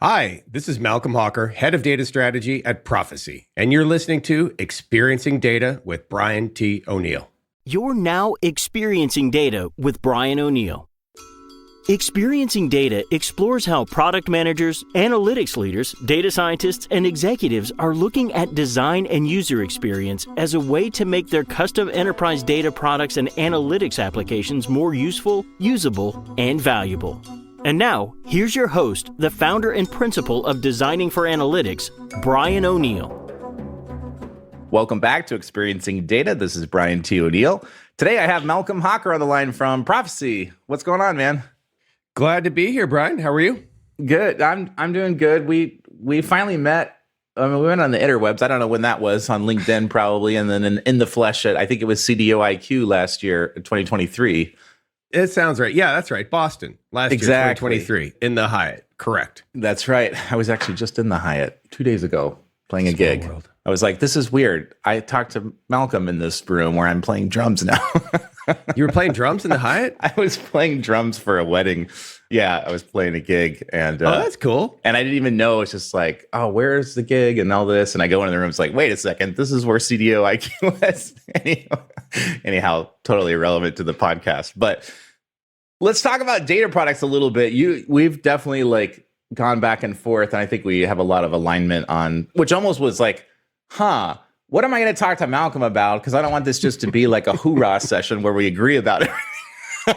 Hi, this is Malcolm Hawker, Head of Data Strategy at Prophecy, and you're listening to Experiencing Data with Brian T. O'Neill. You're now experiencing data with Brian O'Neill. Experiencing Data explores how product managers, analytics leaders, data scientists, and executives are looking at design and user experience as a way to make their custom enterprise data products and analytics applications more useful, usable, and valuable. And now, here's your host, the founder and principal of Designing for Analytics, Brian O'Neill. Welcome back to Experiencing Data. This is Brian T. O'Neill. Today I have Malcom Hawker on the line from Prophecy. What's going on, man? Glad to be here, Brian. How are you? Good. I'm doing good. We finally met. We went on the interwebs. I don't know when that was, on LinkedIn probably, and then in the flesh at, I think it was CDOIQ last year, 2023. It sounds right. Yeah, that's right. Boston, last year, 2023, in the Hyatt. Correct. That's right. I was actually just in the Hyatt 2 days ago playing a gig. World. I was like, this is weird. I talked to Malcolm in this room where I'm playing drums now. You were playing drums in the Hyatt? I was playing drums for a wedding. Yeah, I was playing a gig. And oh, that's cool. And I didn't even know. It's just like, oh, where's the gig and all this? And I go into the room. It's like, wait a second. This is where CDOIQ was. Anyhow, totally irrelevant to the podcast. But let's talk about data products a little bit. We've definitely gone back and forth. And I think we have a lot of alignment on, which almost was like, what am I going to talk to Malcolm about? Because I don't want this just to be like a hoorah session where we agree about it.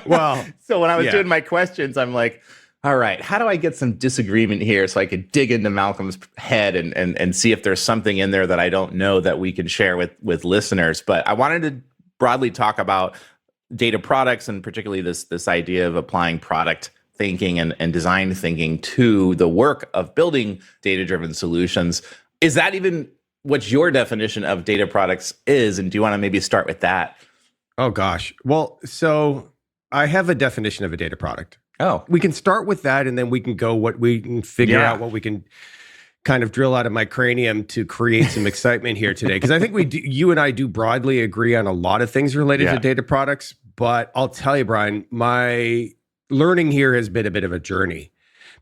Well, so when I was doing my questions, I'm like, all right, how do I get some disagreement here so I could dig into Malcolm's head and see if there's something in there that I don't know that we can share with listeners. But I wanted to broadly talk about data products, and particularly this idea of applying product thinking and design thinking to the work of building data-driven solutions. Is that even what your definition of data products is? And do you want to maybe start with that? Oh, gosh. Well, so I have a definition of a data product. Oh. We can start with that, and then we can go what we can figure out what we can kind of drill out of my cranium to create some excitement here today. Because I think you and I do broadly agree on a lot of things related to data products. But I'll tell you, Brian, my learning here has been a bit of a journey.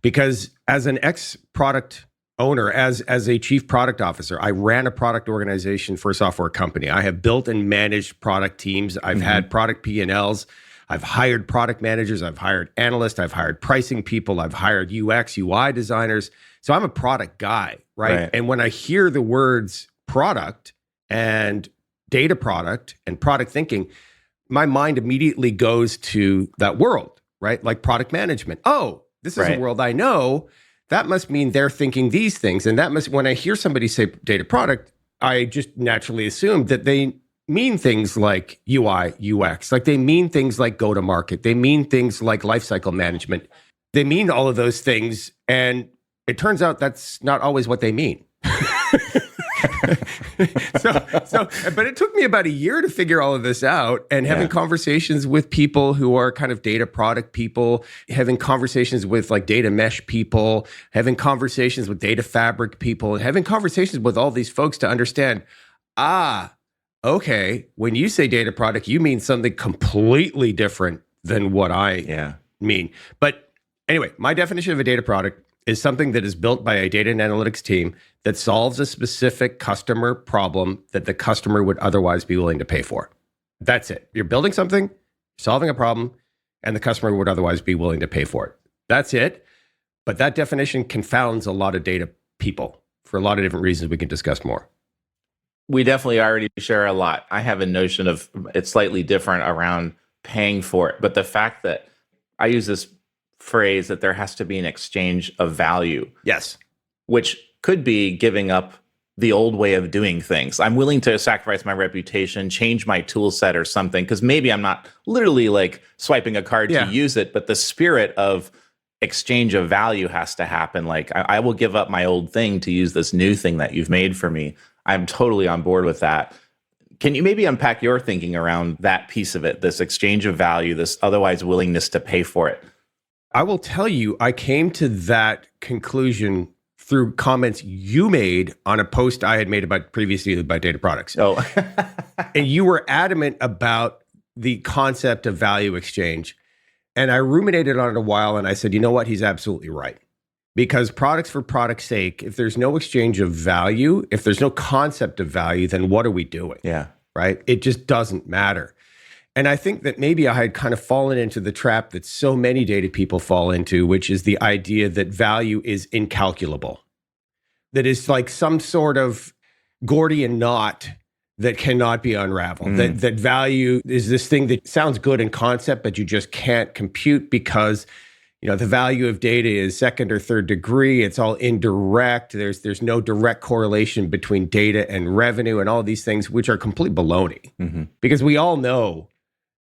Because as an ex-product owner, as a chief product officer, I ran a product organization for a software company. I have built and managed product teams. I've had product P&Ls. I've hired product managers. I've hired analysts. I've hired pricing people. I've hired UX, UI designers. So I'm a product guy, right? And when I hear the words product and data product and product thinking, my mind immediately goes to that world, right? Like product management. Oh, this is a world I know. That must mean they're thinking these things. And that must, when I hear somebody say data product, I just naturally assume that they mean things like UI, UX. Like they mean things like go-to-market. They mean things like lifecycle management. They mean all of those things. And it turns out that's not always what they mean. But it took me about a year to figure all of this out, and having conversations with people who are kind of data product people, having conversations with like data mesh people, having conversations with data fabric people, and having conversations with all these folks to understand, okay, when you say data product, you mean something completely different than what I mean. But anyway, my definition of a data product is something that is built by a data and analytics team that solves a specific customer problem that the customer would otherwise be willing to pay for. That's it. You're building something, solving a problem, and the customer would otherwise be willing to pay for it. That's it. But that definition confounds a lot of data people for a lot of different reasons we can discuss more. We definitely already share a lot. I have a notion of it's slightly different around paying for it. But the fact that I use this phrase that there has to be an exchange of value. Yes. Which could be giving up the old way of doing things. I'm willing to sacrifice my reputation, change my tool set or something, because maybe I'm not literally like swiping a card to use it, but the spirit of exchange of value has to happen. Like I will give up my old thing to use this new thing that you've made for me. I'm totally on board with that. Can you maybe unpack your thinking around that piece of it, this exchange of value, this otherwise willingness to pay for it? I will tell you, I came to that conclusion through comments you made on a post I had made previously about data products. Oh, and you were adamant about the concept of value exchange. And I ruminated on it a while, and I said, you know what? He's absolutely right. Because products for product's sake, if there's no exchange of value, if there's no concept of value, then what are we doing? Yeah. Right? It just doesn't matter. And I think that maybe I had kind of fallen into the trap that so many data people fall into, which is the idea that value is incalculable. That is like some sort of Gordian knot that cannot be unraveled. That value is this thing that sounds good in concept, but you just can't compute because the value of data is second or third degree. It's all indirect. There's no direct correlation between data and revenue and all these things, which are complete baloney. Because we all know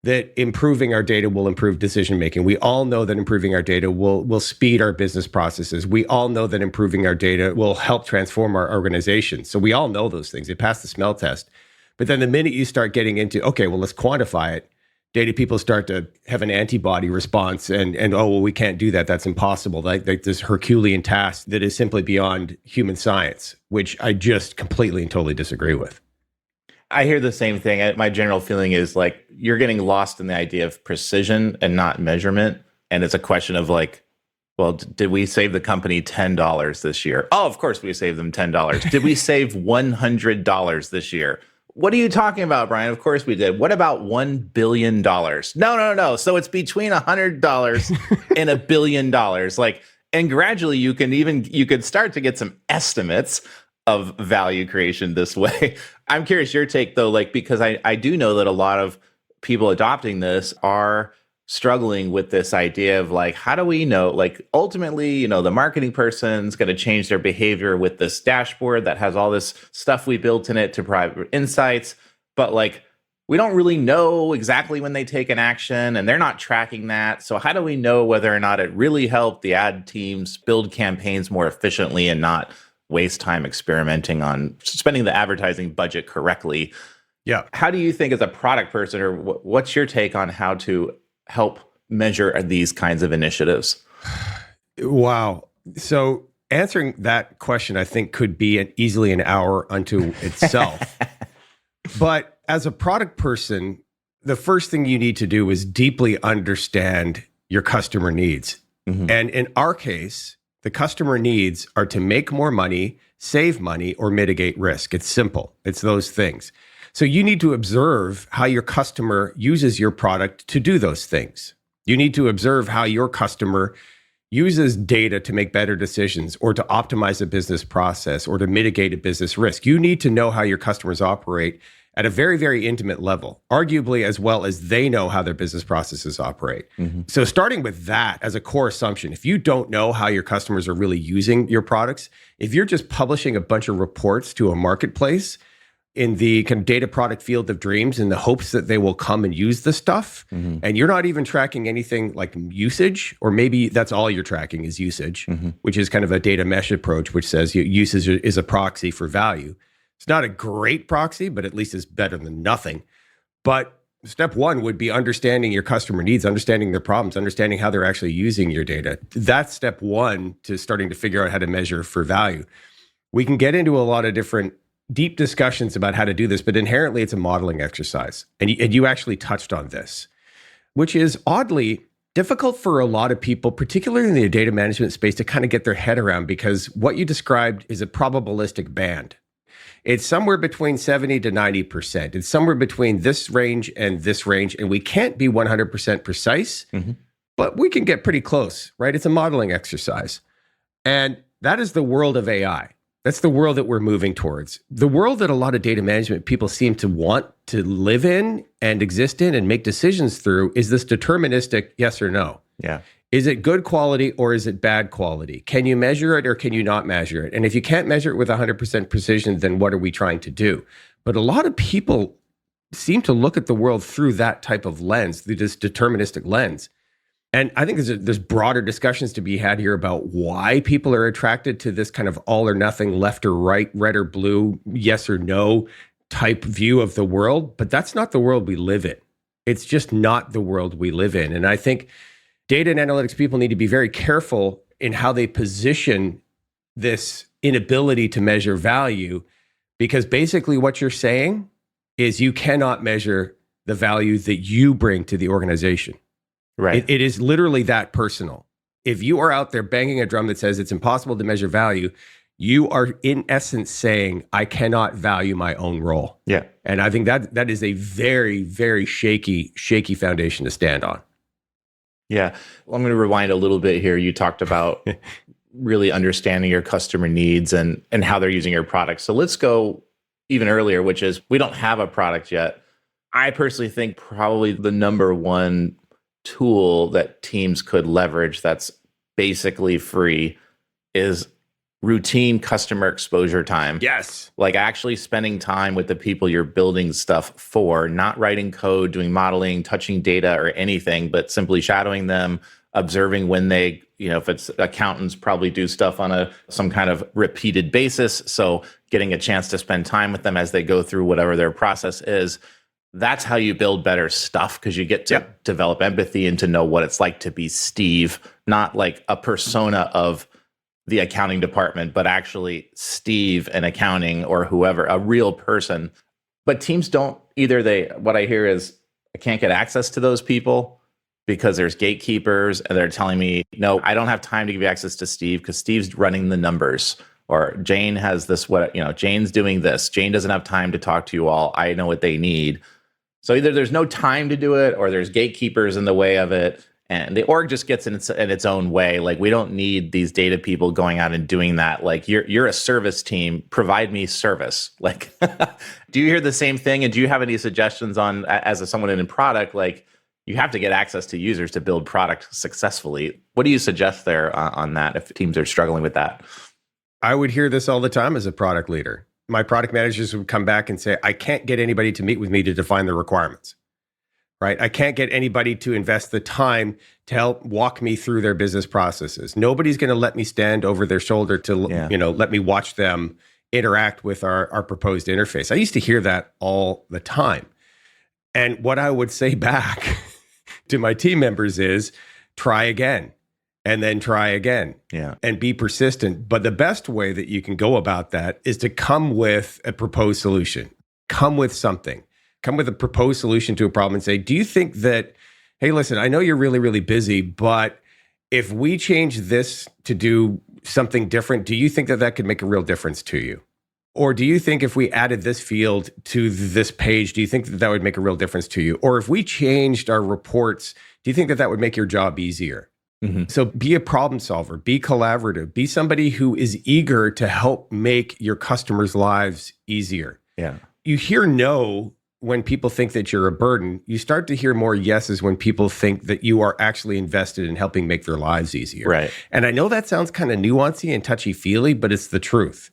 that improving our data will improve decision making. We all know that improving our data will speed our business processes. We all know that improving our data will help transform our organization. So we all know those things. They pass the smell test. But then the minute you start getting into, okay, well, let's quantify it, data people start to have an antibody response and oh, well, we can't do that. That's impossible. Like this Herculean task that is simply beyond human science, which I just completely and totally disagree with. I hear the same thing. My general feeling is like you're getting lost in the idea of precision and not measurement. And it's a question of like, well, did we save the company $10 this year? Oh, of course we saved them $10. Did we save $100 this year? What are you talking about, Brian? Of course we did. What about $1 billion? No. So it's between $100 and $1 billion. Like, and gradually you could start to get some estimates of value creation this way. I'm curious your take though, like, because I do know that a lot of people adopting this are struggling with this idea of like, how do we know, like ultimately, the marketing person's going to change their behavior with this dashboard that has all this stuff we built in it to provide insights. But like, we don't really know exactly when they take an action and they're not tracking that. So how do we know whether or not it really helped the ad teams build campaigns more efficiently and not waste time experimenting on spending the advertising budget correctly? Yeah. How do you think as a product person, or what's your take on how to help measure these kinds of initiatives? Wow. So answering that question, I think, could be easily an hour unto itself. But as a product person, the first thing you need to do is deeply understand your customer needs. And in our case, the customer needs are to make more money, save money, or mitigate risk. It's simple. It's those things. So you need to observe how your customer uses your product to do those things. You need to observe how your customer uses data to make better decisions or to optimize a business process or to mitigate a business risk. You need to know how your customers operate at a very, very intimate level, arguably as well as they know how their business processes operate. So starting with that as a core assumption, if you don't know how your customers are really using your products, if you're just publishing a bunch of reports to a marketplace in the kind of data product field of dreams in the hopes that they will come and use the stuff, and you're not even tracking anything like usage, or maybe that's all you're tracking is usage, which is kind of a data mesh approach, which says usage is a proxy for value. It's not a great proxy, but at least it's better than nothing. But step one would be understanding your customer needs, understanding their problems, understanding how they're actually using your data. That's step one to starting to figure out how to measure for value. We can get into a lot of different deep discussions about how to do this, but inherently it's a modeling exercise. And you actually touched on this, which is oddly difficult for a lot of people, particularly in the data management space, to kind of get their head around, because what you described is a probabilistic band. It's somewhere between 70 to 90%. It's somewhere between this range, and we can't be 100% precise, but we can get pretty close, right? It's a modeling exercise. And that is the world of AI. That's the world that we're moving towards. The world that a lot of data management people seem to want to live in and exist in and make decisions through is this deterministic yes or no. Yeah. Is it good quality or is it bad quality? Can you measure it or can you not measure it? And if you can't measure it with 100% precision, then what are we trying to do? But a lot of people seem to look at the world through that type of lens, through this deterministic lens. And I think there's broader discussions to be had here about why people are attracted to this kind of all or nothing, left or right, red or blue, yes or no type view of the world. But that's not the world we live in. It's just not the world we live in. And I think data and analytics people need to be very careful in how they position this inability to measure value, because basically what you're saying is you cannot measure the value that you bring to the organization. Right. It is literally that personal. If you are out there banging a drum that says it's impossible to measure value, you are in essence saying, I cannot value my own role. Yeah. And I think that is a very, very shaky foundation to stand on. Yeah. Well, I'm going to rewind a little bit here. You talked about really understanding your customer needs and how they're using your product. So let's go even earlier, which is we don't have a product yet. I personally think probably the number one tool that teams could leverage that's basically free is routine customer exposure time. Yes. Like actually spending time with the people you're building stuff for, not writing code, doing modeling, touching data or anything, but simply shadowing them, observing when they, if it's accountants, probably do stuff on some kind of repeated basis. So getting a chance to spend time with them as they go through whatever their process is. That's how you build better stuff, because you get to develop empathy and to know what it's like to be Steve, not like a persona of the accounting department, but actually Steve and accounting or whoever, a real person. But teams don't either. What I hear is I can't get access to those people because there's gatekeepers and they're telling me, no, I don't have time to give you access to Steve because Steve's running the numbers. Or Jane has this, Jane's doing this. Jane doesn't have time to talk to you all. I know what they need. So either there's no time to do it or there's gatekeepers in the way of it. And the org just gets in its own way. Like, we don't need these data people going out and doing that. Like, you're a service team. Provide me service. Like, do you hear the same thing? And do you have any suggestions on, as someone in product, like, you have to get access to users to build product successfully? What do you suggest there on that if teams are struggling with that? I would hear this all the time as a product leader. My product managers would come back and say, I can't get anybody to meet with me to define the requirements. Right? I can't get anybody to invest the time to help walk me through their business processes. Nobody's going to let me stand over their shoulder to, let me watch them interact with our proposed interface. I used to hear that all the time. And what I would say back to my team members is try again and then try again and be persistent. But the best way that you can go about that is to come with a proposed solution, come with something. Come with a proposed solution to a problem and say, do you think that, hey, listen, I know you're really, really busy, but if we change this to do something different, do you think that could make a real difference to you? Or do you think if we added this field to this page, do you think that would make a real difference to you? Or if we changed our reports, do you think that would make your job easier? Mm-hmm. So be a problem solver, be collaborative, be somebody who is eager to help make your customers' lives easier. Yeah. You hear no when people think that you're a burden. You start to hear more yeses when people think that you are actually invested in helping make their lives easier. Right. And I know that sounds kind of nuancy and touchy-feely, but it's the truth.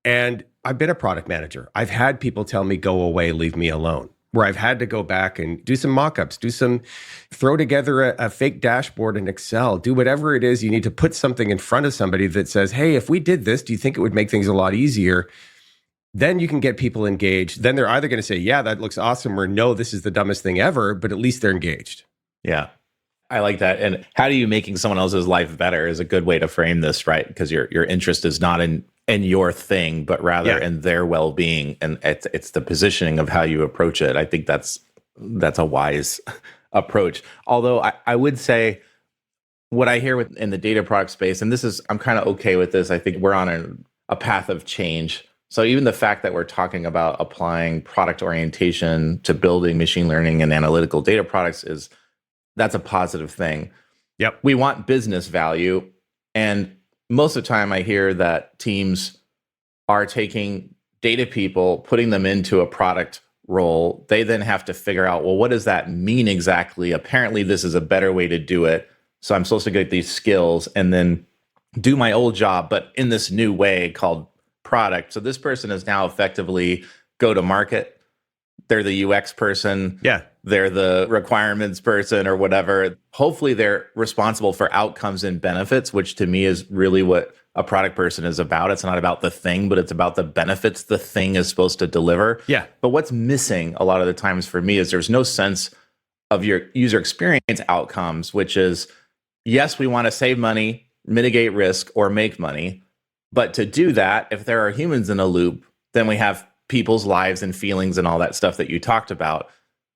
And I've been a product manager. I've had people tell me, go away, leave me alone. Where I've had to go back and do some mock-ups, throw together a fake dashboard in Excel, do whatever it is you need to put something in front of somebody that says, hey, if we did this, do you think it would make things a lot easier? Then you can get people engaged. Then they're either going to say, yeah, that looks awesome, or no, this is the dumbest thing ever, but at least they're engaged. Yeah. I like that. And how do you making someone else's life better is a good way to frame this, right? Because your interest is not in your thing, but rather in their well-being. And it's the positioning of how you approach it. I think that's a wise approach. Although I would say what I hear in the data product space, and I'm kind of okay with this. I think we're on a path of change. So even the fact that we're talking about applying product orientation to building machine learning and analytical data products that's a positive thing. Yep. We want business value. And most of the time I hear that teams are taking data people, putting them into a product role. They then have to figure out, well, what does that mean exactly? Apparently this is a better way to do it. So I'm supposed to get these skills and then do my old job, but in this new way called product. So this person is now effectively go to market. They're the UX person. Yeah. They're the requirements person or whatever. Hopefully they're responsible for outcomes and benefits, which to me is really what a product person is about. It's not about the thing, but it's about the benefits the thing is supposed to deliver. Yeah. But what's missing a lot of the times for me is there's no sense of your user experience outcomes, which is, yes, we want to save money, mitigate risk, or make money. But to do that, if there are humans in a loop, then we have people's lives and feelings and all that stuff that you talked about.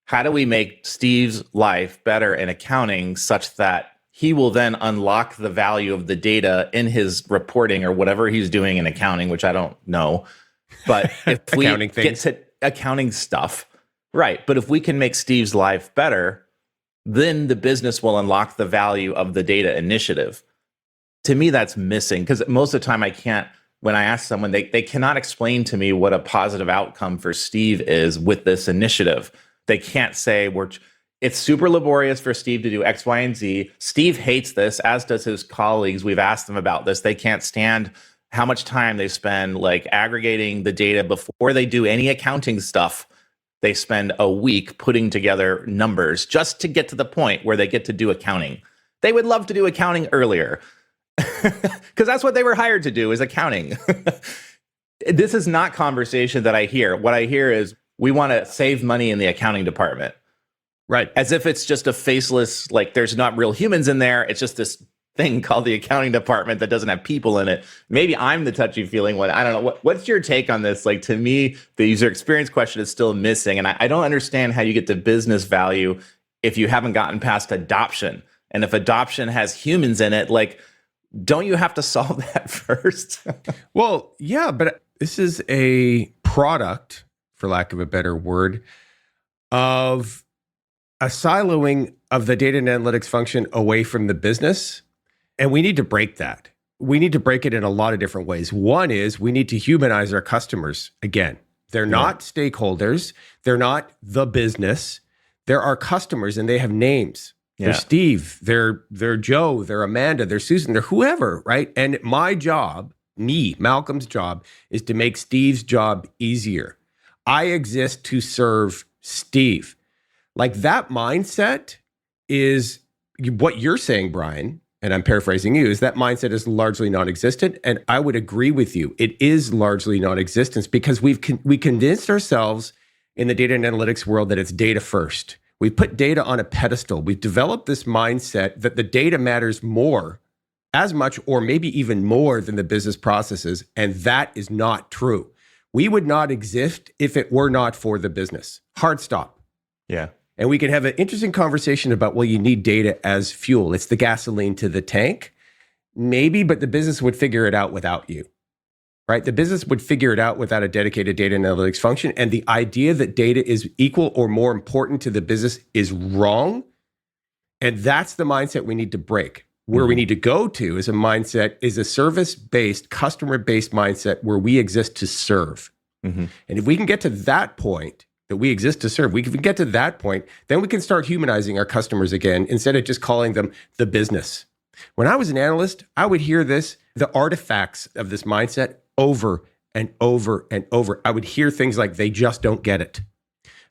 How do we make Steve's life better in accounting such that he will then unlock the value of the data in his reporting or whatever he's doing in accounting, which I don't know. But if we get to accounting stuff, right. But if we can make Steve's life better, then the business will unlock the value of the data initiative. To me, that's missing, because most of the time when I ask someone, they cannot explain to me what a positive outcome for Steve is with this initiative. They can't say it's super laborious for Steve to do X, Y, and Z. Steve hates this, as does his colleagues. We've asked them about this. They can't stand how much time they spend like aggregating the data before they do any accounting stuff. They spend a week putting together numbers just to get to the point where they get to do accounting. They would love to do accounting earlier, because that's what they were hired to do, is accounting. This is not conversation that I hear. What I hear is, we want to save money in the accounting department. Right. As if it's just a faceless, like there's not real humans in there. It's just this thing called the accounting department that doesn't have people in it. Maybe I'm the touchy-feeling one. I don't know. What's your take on this? Like, to me, the user experience question is still missing. And I don't understand how you get to business value if you haven't gotten past adoption. And if adoption has humans in it, like, don't you have to solve that first? Well, yeah, but this is a product, for lack of a better word, of a siloing of the data and analytics function away from the business. And we need to break that. We need to break it in a lot of different ways. One is we need to humanize our customers. Again, they're not stakeholders. They're not the business. They're our customers, and they have names. They're Steve, they're Joe, they're Amanda, they're Susan, they're whoever, right? And my job, Malcolm's job, is to make Steve's job easier. I exist to serve Steve. Like, that mindset is what you're saying, Brian, and I'm paraphrasing you, is that mindset is largely non-existent. And I would agree with you. It is largely non-existent because we convinced ourselves in the data and analytics world that it's data first. We put data on a pedestal. We've developed this mindset that the data matters more, as much or maybe even more than the business processes. And that is not true. We would not exist if it were not for the business. Hard stop. Yeah. And we could have an interesting conversation about, well, you need data as fuel. It's the gasoline to the tank. Maybe, but the business would figure it out without you, right? The business would figure it out without a dedicated data analytics function. And the idea that data is equal or more important to the business is wrong. And that's the mindset we need to break. Where we need to go to is a service-based, customer-based mindset where we exist to serve. And if we can get to that point, that we exist to serve, we can get to that point, then we can start humanizing our customers again, instead of just calling them the business. When I was an analyst, I would hear the artifacts of this mindset over and over and over. I would hear things like, they just don't get it.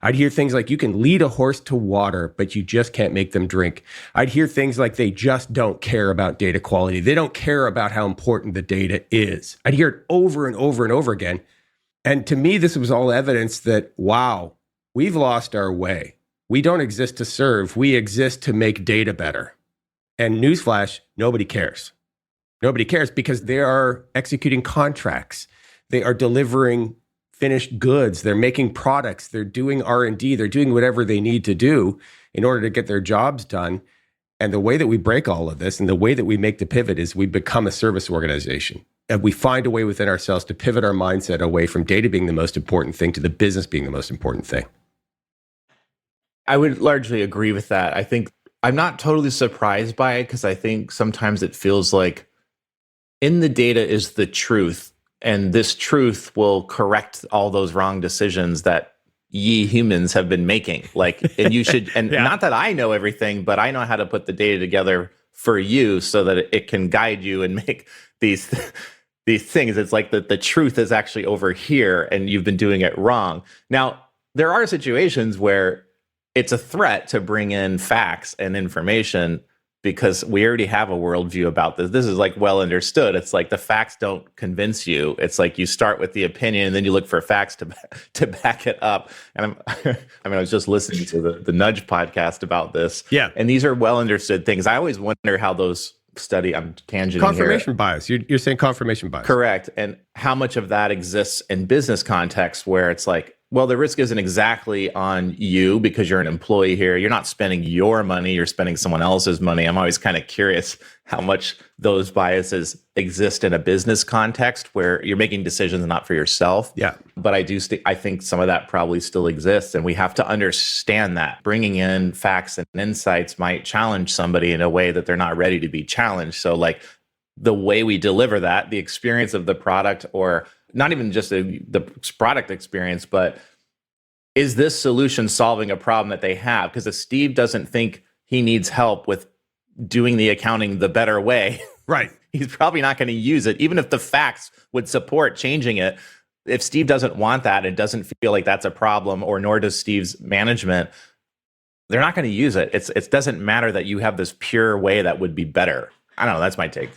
I'd hear things like, you can lead a horse to water, but you just can't make them drink. I'd hear things like, they just don't care about data quality. They don't care about how important the data is. I'd hear it over and over and over again. And to me, this was all evidence that, wow, we've lost our way. We don't exist to serve. We exist to make data better. And newsflash, nobody cares. Nobody cares because they are executing contracts. They are delivering finished goods. They're making products. They're doing R&D. They're doing whatever they need to do in order to get their jobs done. And the way that we break all of this and the way that we make the pivot is we become a service organization. And we find a way within ourselves to pivot our mindset away from data being the most important thing to the business being the most important thing. I would largely agree with that. I think I'm not totally surprised by it, because I think sometimes it feels like in the data is the truth, and this truth will correct all those wrong decisions that ye humans have been making. Like, and you should, and not that I know everything, but I know how to put the data together for you so that it can guide you and make these things. It's like the truth is actually over here and you've been doing it wrong. Now, there are situations where it's a threat to bring in facts and information because we already have a worldview about this. This is like well understood. It's like the facts don't convince you. It's like you start with the opinion and then you look for facts to back it up. And I was just listening to the Nudge podcast about this. Yeah. And these are well understood things. I always wonder how those I'm tangenting confirmation here. Bias. You're saying confirmation bias. Correct. And how much of that exists in business context where it's like, well, the risk isn't exactly on you because you're an employee here. You're not spending your money, you're spending someone else's money. I'm always kind of curious how much those biases exist in a business context where you're making decisions not for yourself. Yeah. But I think some of that probably still exists. And we have to understand that bringing in facts and insights might challenge somebody in a way that they're not ready to be challenged. So like the way we deliver that, the experience of the product, or not even just the product experience, but is this solution solving a problem that they have? Because if Steve doesn't think he needs help with doing the accounting the better way, right, he's probably not going to use it, even if the facts would support changing it. If Steve doesn't want that and doesn't feel like that's a problem, or nor does Steve's management, they're not going to use it. It doesn't matter that you have this pure way that would be better. I don't know. That's my take.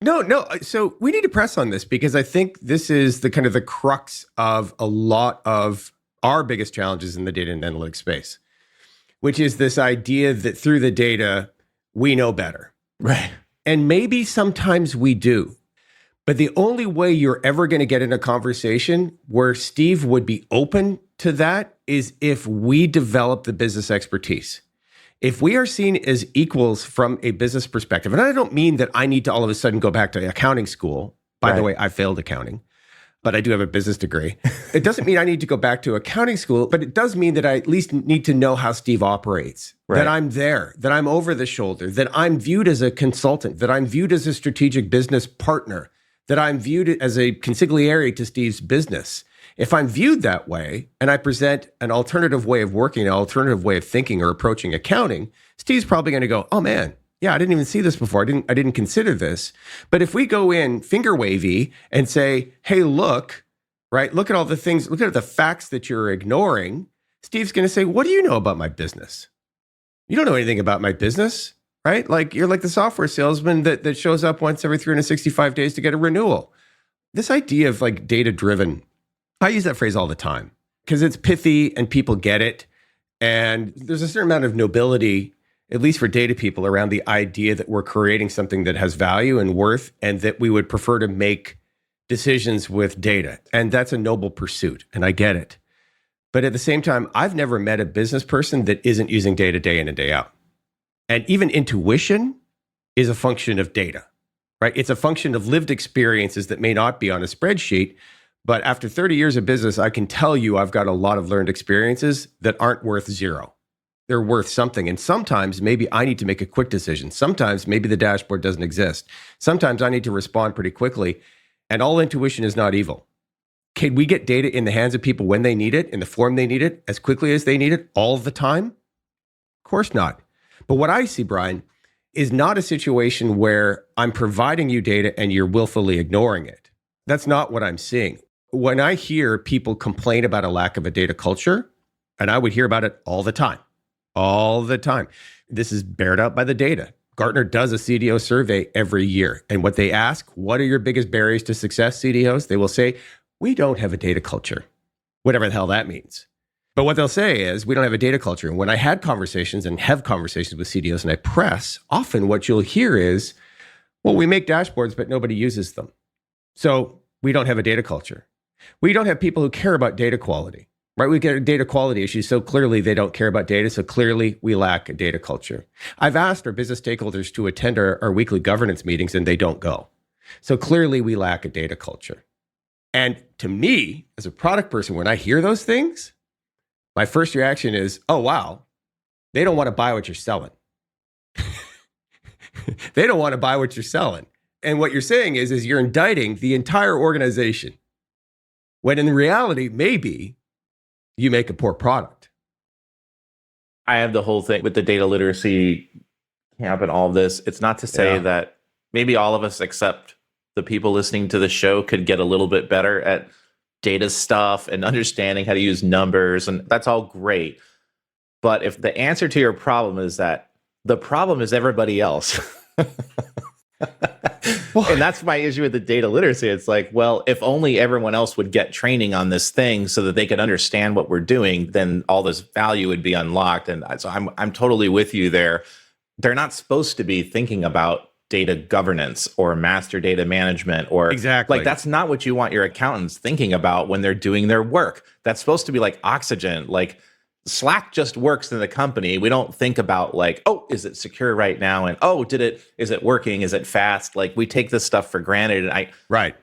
No. So we need to press on this because I think this is the kind of the crux of a lot of our biggest challenges in the data and analytics space, which is this idea that through the data, we know better. Right. And maybe sometimes we do. But the only way you're ever going to get in a conversation where Steve would be open to that is if we develop the business expertise. If we are seen as equals from a business perspective, and I don't mean that I need to all of a sudden go back to accounting school. By the way, I failed accounting, but I do have a business degree. It doesn't mean I need to go back to accounting school, but it does mean that I at least need to know how Steve operates, that I'm there, that I'm over the shoulder, that I'm viewed as a consultant, that I'm viewed as a strategic business partner, that I'm viewed as a consigliere to Steve's business. If I'm viewed that way and I present an alternative way of working, an alternative way of thinking or approaching accounting, Steve's probably going to go, oh man, yeah, I didn't even see this before. I didn't consider this. But if we go in finger wavy and say, hey, look at all the things, look at the facts that you're ignoring, Steve's going to say, what do you know about my business? You don't know anything about my business, right? Like you're like the software salesman that shows up once every 365 days to get a renewal. This idea of like data-driven, I use that phrase all the time because it's pithy and people get it. And there's a certain amount of nobility, at least for data people, around the idea that we're creating something that has value and worth and that we would prefer to make decisions with data. And that's a noble pursuit. And I get it. But at the same time, I've never met a business person that isn't using data day in and day out. And even intuition is a function of data, right? It's a function of lived experiences that may not be on a spreadsheet. But after 30 years of business, I can tell you I've got a lot of learned experiences that aren't worth zero. They're worth something. And sometimes maybe I need to make a quick decision. Sometimes maybe the dashboard doesn't exist. Sometimes I need to respond pretty quickly. And all intuition is not evil. Can we get data in the hands of people when they need it, in the form they need it, as quickly as they need it, all the time? Of course not. But what I see, Brian, is not a situation where I'm providing you data and you're willfully ignoring it. That's not what I'm seeing. When I hear people complain about a lack of a data culture, and I would hear about it all the time. This is bared out by the data. Gartner does a CDO survey every year. And what they ask, what are your biggest barriers to success, CDOs? They will say, we don't have a data culture, whatever the hell that means. But what they'll say is, we don't have a data culture. And when I had conversations and have conversations with CDOs and I press, often what you'll hear is, well, we make dashboards, but nobody uses them. So we don't have a data culture. We don't have people who care about data quality, right? We get a data quality issue. So clearly they don't care about data. So clearly we lack a data culture. I've asked our business stakeholders to attend our weekly governance meetings and they don't go. So clearly we lack a data culture. And to me, as a product person, when I hear those things, my first reaction is, oh, wow, they don't want to buy what you're selling. They don't want to buy what you're selling. And what you're saying is you're indicting the entire organization. When in reality, maybe you make a poor product. I have the whole thing with the data literacy camp and all of this. It's not to say that maybe all of us, except the people listening to the show, could get a little bit better at data stuff and understanding how to use numbers. And that's all great. But if the answer to your problem is that the problem is everybody else. And that's my issue with the data literacy. It's like, well, if only everyone else would get training on this thing so that they could understand what we're doing, then all this value would be unlocked. And so I'm totally with you there. They're not supposed to be thinking about data governance or master data management, or exactly. like that's not what you want your accountants thinking about when they're doing their work. That's supposed to be like oxygen. Like Slack just works in the company. We don't think about like, oh, is it secure right now? And oh, is it working? Is it fast? Like we take this stuff for granted. And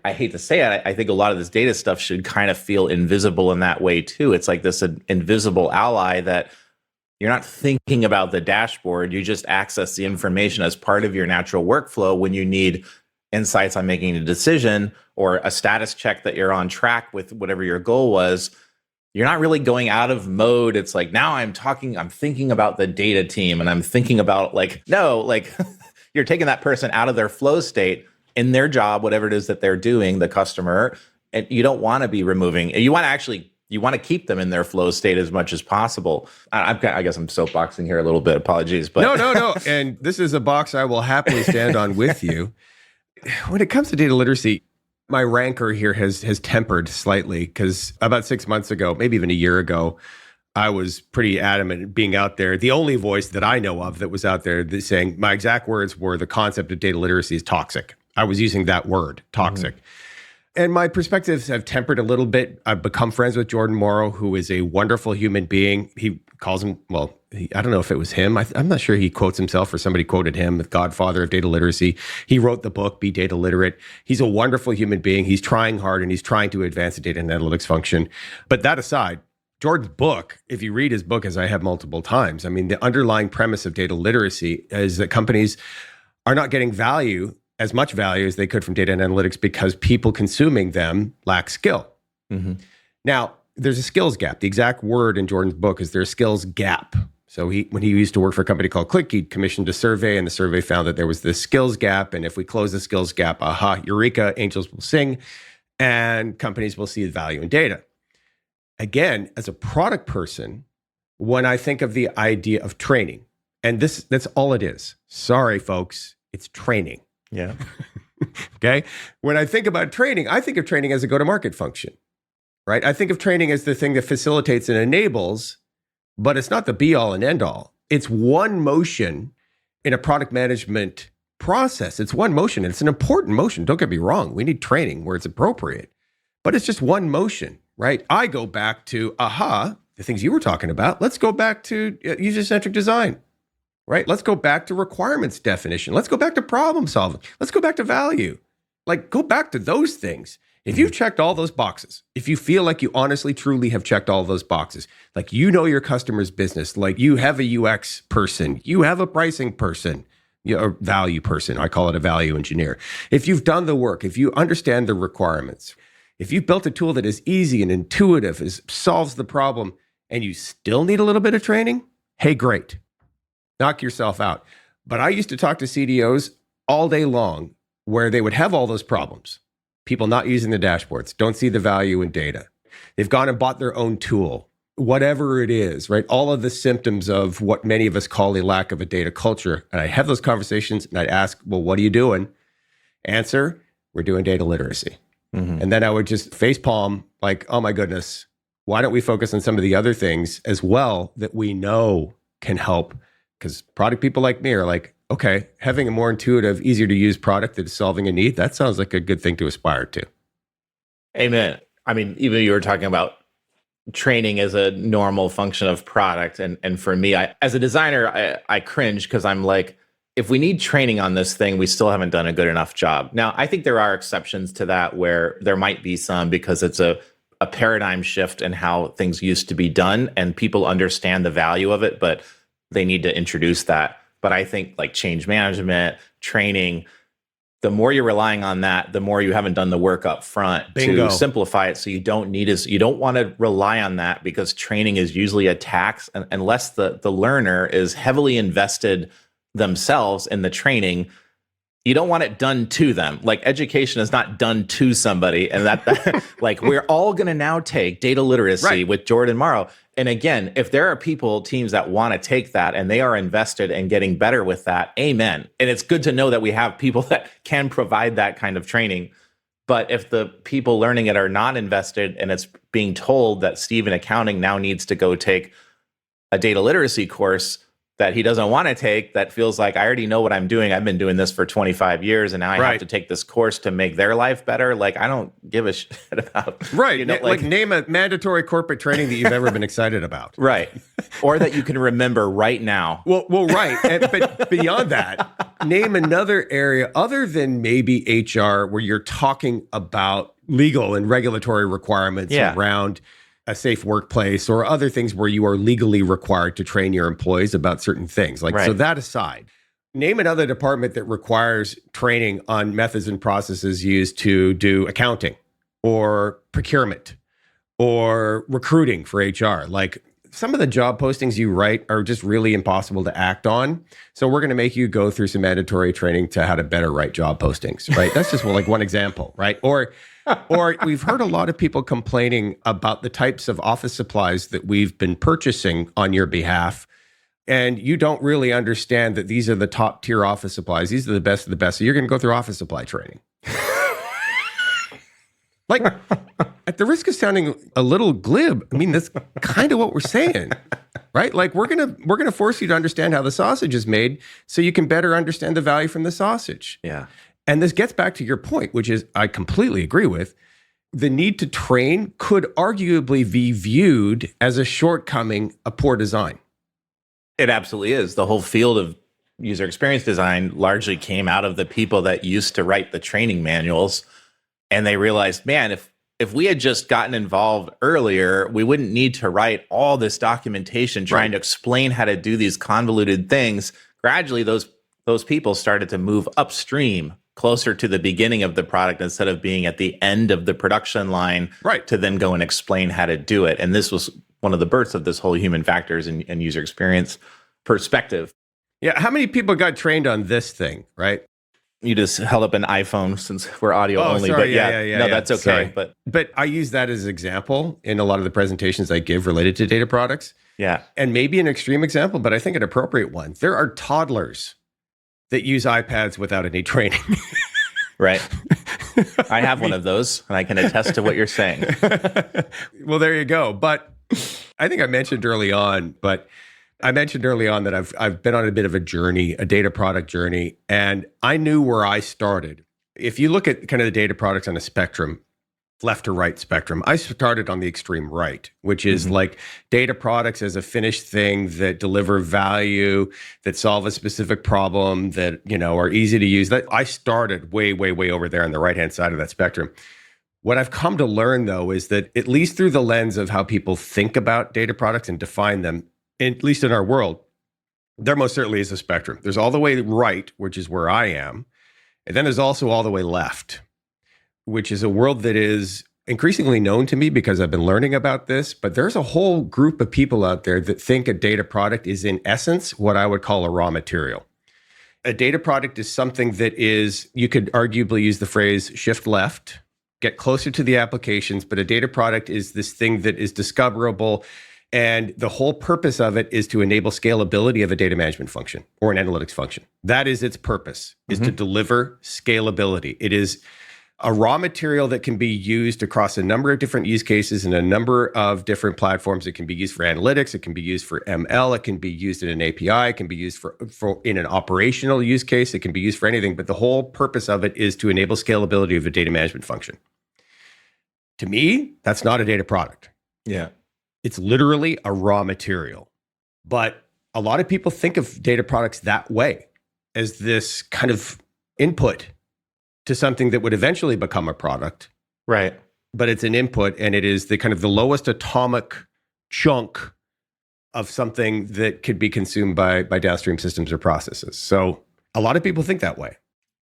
I hate to say it, I think a lot of this data stuff should kind of feel invisible in that way too. It's like this invisible ally that you're not thinking about the dashboard. You just access the information as part of your natural workflow when you need insights on making a decision or a status check that you're on track with whatever your goal was. You're not really going out of mode. It's like, now I'm thinking about the data team, and I'm thinking about you're taking that person out of their flow state in their job, whatever it is that they're doing, the customer, and you don't want to be removing. You want to keep them in their flow state as much as possible. I guess I'm soapboxing here a little bit. Apologies, but no. And this is a box I will happily stand on with you. When it comes to data literacy, my rancor here has tempered slightly, because about 6 months ago, maybe even a year ago, I was pretty adamant being out there. The only voice that I know of that was out there saying, my exact words were, the concept of data literacy is toxic. I was using that word, toxic. And my perspectives have tempered a little bit. I've become friends with Jordan Morrow, who is a wonderful human being. He calls him, I don't know if it was him. I'm not sure he quotes himself, or somebody quoted him, the godfather of data literacy. He wrote the book, Be Data Literate. He's a wonderful human being. He's trying hard, and he's trying to advance the data and analytics function. But that aside, Jordan's book, if you read his book, as I have multiple times, I mean, the underlying premise of data literacy is that companies are not getting as much value as they could from data and analytics because people consuming them lack skill. Now, there's a skills gap. The exact word in Jordan's book is there's a skills gap. So when he used to work for a company called Click, he commissioned a survey, and the survey found that there was this skills gap. And if we close the skills gap, eureka, angels will sing, and companies will see the value in data. Again, as a product person, when I think of the idea of training, and that's all it is. Sorry, folks, it's training. Yeah. Okay. When I think about training, I think of training as a go-to-market function, right? I think of training as the thing that facilitates and enables, but it's not the be-all and end-all. It's one motion in a product management process. It's one motion, and it's an important motion. Don't get me wrong. We need training where it's appropriate, but it's just one motion, right? I go back to, the things you were talking about. Let's go back to user-centric design. Right? Let's go back to requirements definition. Let's go back to problem solving. Let's go back to value. Like, go back to those things. If you've checked all those boxes, if you feel like you honestly, truly have checked all those boxes, like you know your customer's business, like you have a UX person, you have a pricing person, a value person, I call it a value engineer. If you've done the work, if you understand the requirements, if you've built a tool that is easy and intuitive, solves the problem, and you still need a little bit of training, hey, great. Knock yourself out. But I used to talk to CDOs all day long where they would have all those problems. People not using the dashboards, don't see the value in data. They've gone and bought their own tool, whatever it is, right? All of the symptoms of what many of us call a lack of a data culture. And I have those conversations and I'd ask, well, what are you doing? Answer, we're doing data literacy. And then I would just facepalm like, oh my goodness, why don't we focus on some of the other things as well that we know can help? Because product people like me are like, okay, having a more intuitive, easier to use product that is solving a need, that sounds like a good thing to aspire to. Amen. I mean, even you were talking about training as a normal function of product. And for me, as a designer, I cringe because I'm like, if we need training on this thing, we still haven't done a good enough job. Now, I think there are exceptions to that where there might be some because it's a paradigm shift in how things used to be done and people understand the value of it, but they need to introduce that. But I think like change management, training, the more you're relying on that, the more you haven't done the work up front to simplify it. So you don't want to rely on that because training is usually a tax unless the learner is heavily invested themselves in the training. You don't want it done to them. Like education is not done to somebody. And that like we're all going to now take data literacy with Jordan Morrow. And again, if there are teams that want to take that and they are invested in getting better with that, amen. And it's good to know that we have people that can provide that kind of training. But if the people learning it are not invested and it's being told that Steve in accounting now needs to go take a data literacy course, that he doesn't want to take, that feels like I already know what I'm doing. I've been doing this for 25 years and now I have to take this course to make their life better. Like, I don't give a shit about. Right. Like name a mandatory corporate training that you've ever been excited about. Right. Or that you can remember right now. Well, right. But beyond that, name another area other than maybe HR where you're talking about legal and regulatory requirements around a safe workplace or other things where you are legally required to train your employees about certain things. So that aside, name another department that requires training on methods and processes used to do accounting or procurement or recruiting for HR. Like, some of the job postings you write are just really impossible to act on. So we're going to make you go through some mandatory training to how to better write job postings, right? That's just one example, right? Or we've heard a lot of people complaining about the types of office supplies that we've been purchasing on your behalf. And you don't really understand that these are the top tier office supplies. These are the best of the best. So you're going to go through office supply training. Like, at the risk of sounding a little glib, I mean, that's kind of what we're saying, right? Like, we're gonna force you to understand how the sausage is made so you can better understand the value from the sausage. Yeah. And this gets back to your point, which is I completely agree with. The need to train could arguably be viewed as a shortcoming, a poor design. It absolutely is. The whole field of user experience design largely came out of the people that used to write the training manuals. And they realized, man, if we had just gotten involved earlier, we wouldn't need to write all this documentation trying to explain how to do these convoluted things. Gradually, those people started to move upstream, closer to the beginning of the product instead of being at the end of the production line, to then go and explain how to do it. And this was one of the births of this whole human factors and user experience perspective. Yeah, how many people got trained on this thing, right? You just held up an iPhone since we're audio only, sorry. but that's okay. Sorry. But I use that as an example in a lot of the presentations I give related to data products. Yeah. And maybe an extreme example, but I think an appropriate one. There are toddlers that use iPads without any training. Right. I have one of those, and I can attest to what you're saying. Well, there you go. But I think I mentioned early on that I've been on a bit of a journey, a data product journey, and I knew where I started. If you look at kind of the data products on a spectrum, left to right spectrum, I started on the extreme right, which is like data products as a finished thing that deliver value, that solve a specific problem, that, are easy to use. That I started way, way, way over there on the right-hand side of that spectrum. What I've come to learn, though, is that at least through the lens of how people think about data products and define them, at least in our world, there most certainly is a spectrum. There's all the way right, which is where I am. And then there's also all the way left, which is a world that is increasingly known to me because I've been learning about this. But there's a whole group of people out there that think a data product is, in essence, what I would call a raw material. A data product is something that is, you could arguably use the phrase shift left, get closer to the applications, but a data product is this thing that is discoverable. And the whole purpose of it is to enable scalability of a data management function or an analytics function. That is its purpose, is to deliver scalability. It is a raw material that can be used across a number of different use cases and a number of different platforms. It can be used for analytics. It can be used for ML. It can be used in an API. It can be used for in an operational use case. It can be used for anything. But the whole purpose of it is to enable scalability of a data management function. To me, that's not a data product. Yeah. It's literally a raw material. But a lot of people think of data products that way, as this kind of input to something that would eventually become a product. Right. But it's an input, and it is the kind of the lowest atomic chunk of something that could be consumed by downstream systems or processes. So a lot of people think that way.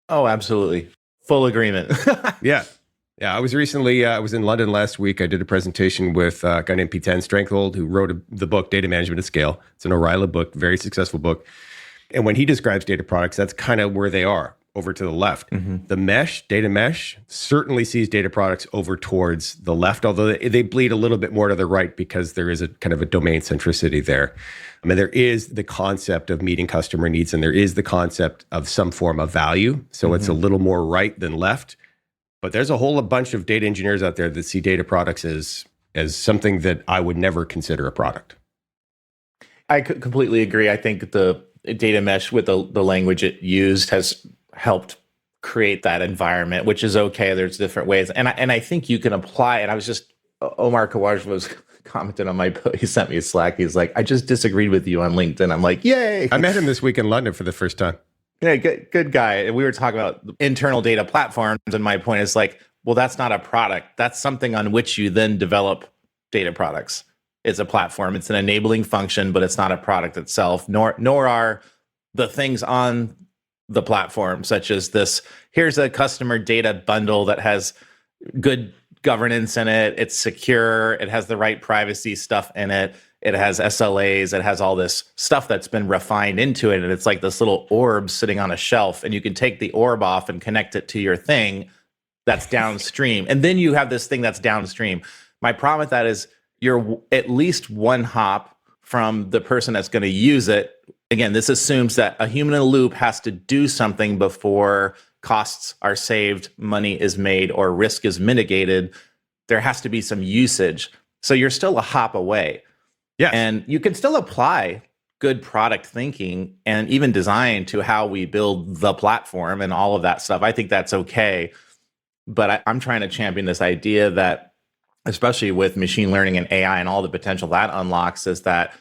Oh, absolutely. Full agreement. Yeah. I was recently, I was in London last week. I did a presentation with a guy named P10 Strengthold, who wrote the book, Data Management at Scale. It's an O'Reilly book, very successful book. And when he describes data products, that's kind of where they are, over to the left. The data mesh, certainly sees data products over towards the left, although they bleed a little bit more to the right because there is a kind of a domain centricity there. I mean, there is the concept of meeting customer needs, and there is the concept of some form of value. So it's a little more right than left. But there's a whole bunch of data engineers out there that see data products as something that I would never consider a product. I could completely agree. I think the data mesh with the language it used has helped create that environment, which is okay. There's different ways. And I think you can apply, and I was just, Omar Kawaj was commenting on my post. He sent me a Slack. He's like, I just disagreed with you on LinkedIn. I'm like, yay. I met him this week in London for the first time. Yeah, good guy. And we were talking about internal data platforms. And my point is like, well, that's not a product. That's something on which you then develop data products. It's a platform. It's an enabling function, but it's not a product itself, nor are the things on the platform, such as this, here's a customer data bundle that has good governance in it. It's secure. It has the right privacy stuff in it. It has SLAs. It has all this stuff that's been refined into it. And it's like this little orb sitting on a shelf. And you can take the orb off and connect it to your thing that's downstream. And then you have this thing that's downstream. My problem with that is you're at least one hop from the person that's going to use it. Again, this assumes that a human in the loop has to do something before costs are saved, money is made, or risk is mitigated. There has to be some usage. So you're still a hop away. Yeah. And you can still apply good product thinking and even design to how we build the platform and all of that stuff. I think that's okay. But I'm trying to champion this idea that, especially with machine learning and AI and all the potential that unlocks, is that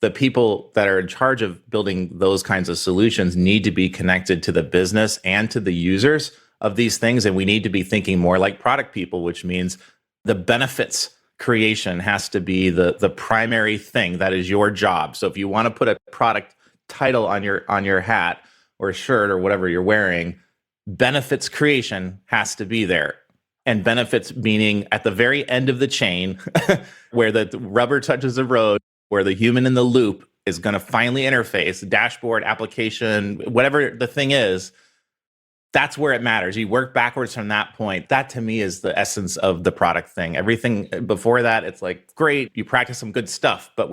the people that are in charge of building those kinds of solutions need to be connected to the business and to the users of these things. And we need to be thinking more like product people, which means the benefits creation has to be the primary thing that is your job. So if you want to put a product title on your hat or shirt or whatever you're wearing, benefits creation has to be there. And benefits meaning at the very end of the chain where the rubber touches the road, where the human in the loop is going to finally interface, dashboard, application, whatever the thing is, that's where it matters. You work backwards from that point. That to me is the essence of the product thing. Everything before that, it's like, great, you practice some good stuff, but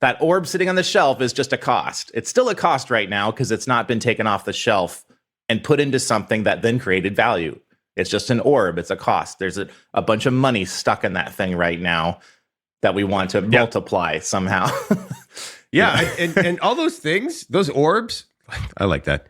that orb sitting on the shelf is just a cost. It's still a cost right now because it's not been taken off the shelf and put into something that then created value. It's just an orb. It's a cost. There's a bunch of money stuck in that thing right now that we want to multiply somehow. And all those things, those orbs, I like that.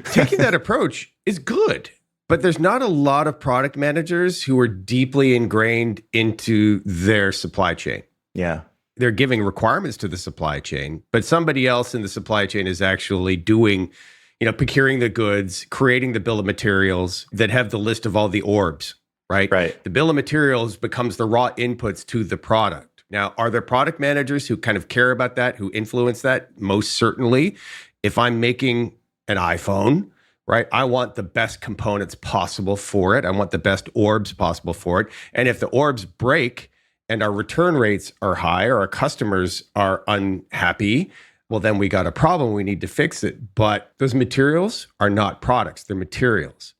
Taking that approach is good, but there's not a lot of product managers who are deeply ingrained into their supply chain. Yeah. They're giving requirements to the supply chain, but somebody else in the supply chain is actually doing, procuring the goods, creating the bill of materials that have the list of all the orbs, right? Right. The bill of materials becomes the raw inputs to the product. Now, are there product managers who kind of care about that, who influence that? Most certainly. If I'm making an iPhone, right, I want the best components possible for it. I want the best orbs possible for it. And if the orbs break and our return rates are high or our customers are unhappy, well, then we got a problem. We need to fix it. But those materials are not products. They're materials.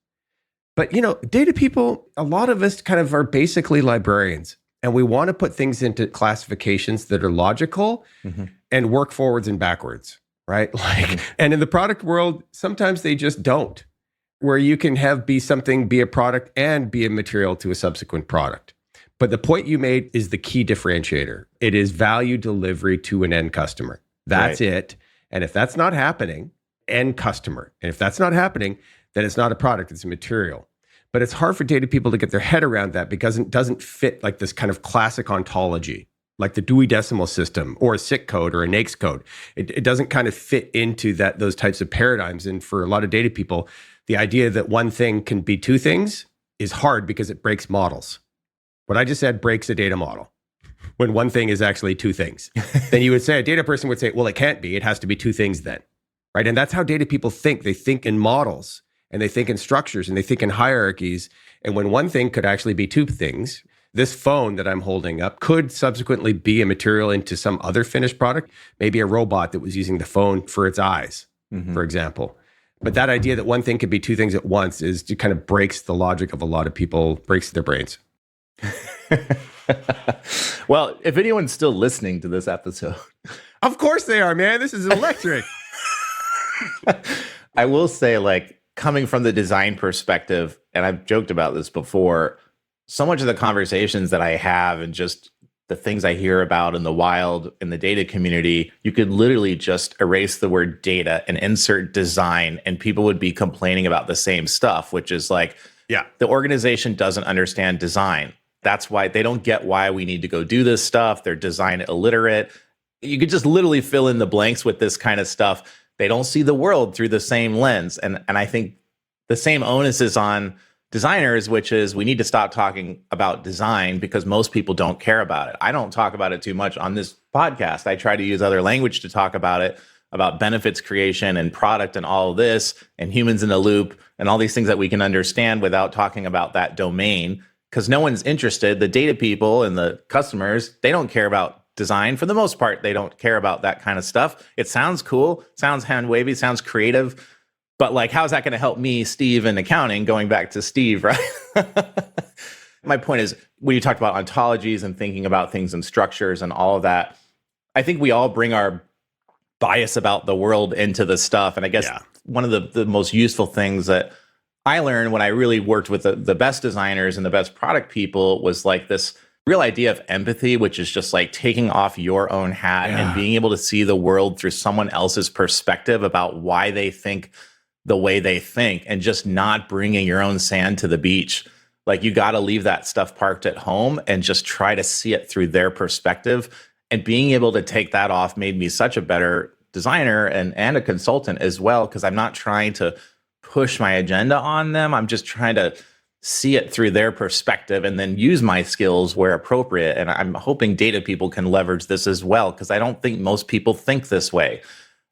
But, data people, a lot of us kind of are basically librarians. And we want to put things into classifications that are logical and work forwards and backwards. Right? And in the product world, sometimes they just don't, where you can be a product and be a material to a subsequent product. But the point you made is the key differentiator. It is value delivery to an end customer. That's it. And if that's not happening, end customer. And if that's not happening, then it's not a product, it's a material. But it's hard for data people to get their head around that because it doesn't fit like this kind of classic ontology, like the Dewey Decimal System or a SIC code or a NAICS code. It doesn't kind of fit into those types of paradigms. And for a lot of data people, the idea that one thing can be two things is hard because it breaks models. What I just said breaks a data model when one thing is actually two things. Then you would say, a data person would say, well, it can't be. It has to be two things then, right? And that's how data people think. They think in models and they think in structures and they think in hierarchies. And when one thing could actually be two things, this phone that I'm holding up could subsequently be a material into some other finished product, maybe a robot that was using the phone for its eyes, for example. But that idea that one thing could be two things at once it kind of breaks the logic of a lot of people, breaks their brains. Well, if anyone's still listening to this episode. Of course they are, man. This is electric. I will say, coming from the design perspective, and I've joked about this before, so much of the conversations that I have and just the things I hear about in the wild in the data community, you could literally just erase the word data and insert design, and people would be complaining about the same stuff, which is like, Yeah. the organization doesn't understand design. That's why they don't get why we need to go do this stuff. They're design illiterate. You could just literally fill in the blanks with this kind of stuff. They don't see the world through the same lens. And I think the same onus is on designers, which is we need to stop talking about design because most people don't care about it. I don't talk about it too much on this podcast. I try to use other language to talk about it, about benefits creation and product and all of this and humans in the loop and all these things that we can understand without talking about that domain, because no one's interested. The data people and the customers, they don't care about design. For the most part, they don't care about that kind of stuff. It sounds cool, sounds hand wavy, sounds creative, but like, how's that going to help me, Steve, in accounting, going back to Steve, right? My point is, when you talked about ontologies and thinking about things in structures and all of that, I think we all bring our bias about the world into the stuff. And I guess one of the most useful things that I learned when I really worked with the best designers and the best product people was like this real idea of empathy, which is just like taking off your own hat and being able to see the world through someone else's perspective about why they think the way they think, and just not bringing your own sand to the beach. Like, you got to leave that stuff parked at home and just try to see it through their perspective. And being able to take that off made me such a better designer and a consultant as well, because I'm not trying to push my agenda on them. I'm just trying to see it through their perspective and then use my skills where appropriate. And I'm hoping data people can leverage this as well, because I don't think most people think this way.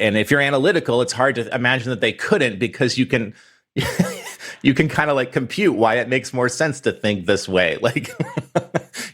And if you're analytical, it's hard to imagine that they couldn't, because you can you can kind of like compute why it makes more sense to think this way. Like,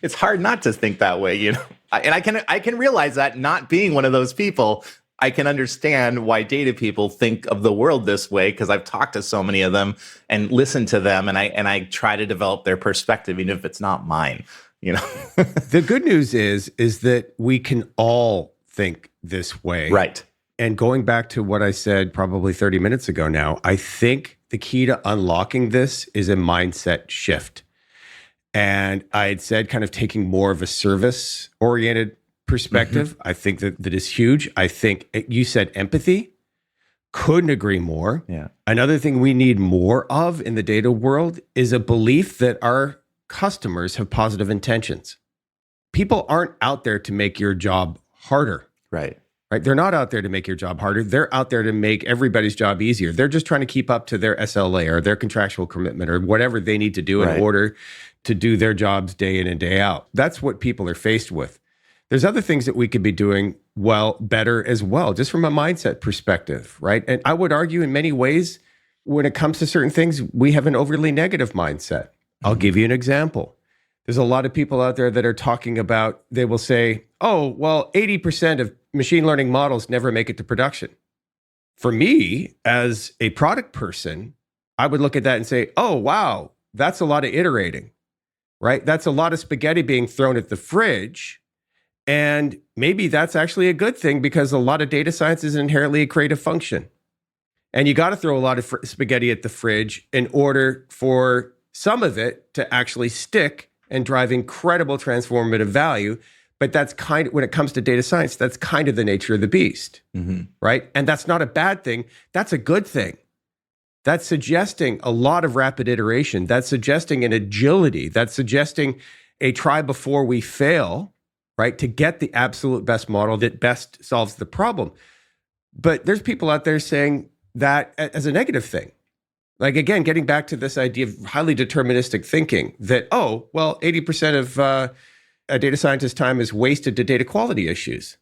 it's hard not to think that way, you know. And I can realize that, not being one of those people. I can understand why data people think of the world this way, because I've talked to so many of them and listened to them, and I try to develop their perspective, even if it's not mine, you know. The good news is that we can all think this way. Right. And going back to what I said probably 30 minutes ago now, I think the key to unlocking this is a mindset shift. And I had said kind of taking more of a service-oriented perspective. I think that is huge. I think you said empathy. Couldn't agree more. Yeah. Another thing we need more of in the data world is a belief that our customers have positive intentions. People aren't out there to make your job harder. Right. Right? They're not out there to make your job harder. They're out there to make everybody's job easier. They're just trying to keep up to their SLA or their contractual commitment or whatever they need to do in order to do their jobs day in and day out. That's what people are faced with. There's other things that we could be doing better as well, just from a mindset perspective, right? And I would argue in many ways, when it comes to certain things, we have an overly negative mindset. I'll give you an example. There's a lot of people out there that are talking about, they will say, oh, well, 80% of machine learning models never make it to production. For me, as a product person, I would look at that and say, oh, wow, that's a lot of iterating, right? That's a lot of spaghetti being thrown at the fridge. And maybe that's actually a good thing, because a lot of data science is inherently a creative function. And you got to throw a lot of spaghetti at the fridge in order for some of it to actually stick and drive incredible transformative value. But that's kind of, when it comes to data science, that's kind of the nature of the beast, right? And that's not a bad thing. That's a good thing. That's suggesting a lot of rapid iteration. That's suggesting an agility. That's suggesting a try before we fail, right? To get the absolute best model that best solves the problem. But there's people out there saying that as a negative thing. Like, again, getting back to this idea of highly deterministic thinking, that, oh, well, 80% of a data scientist's time is wasted to data quality issues.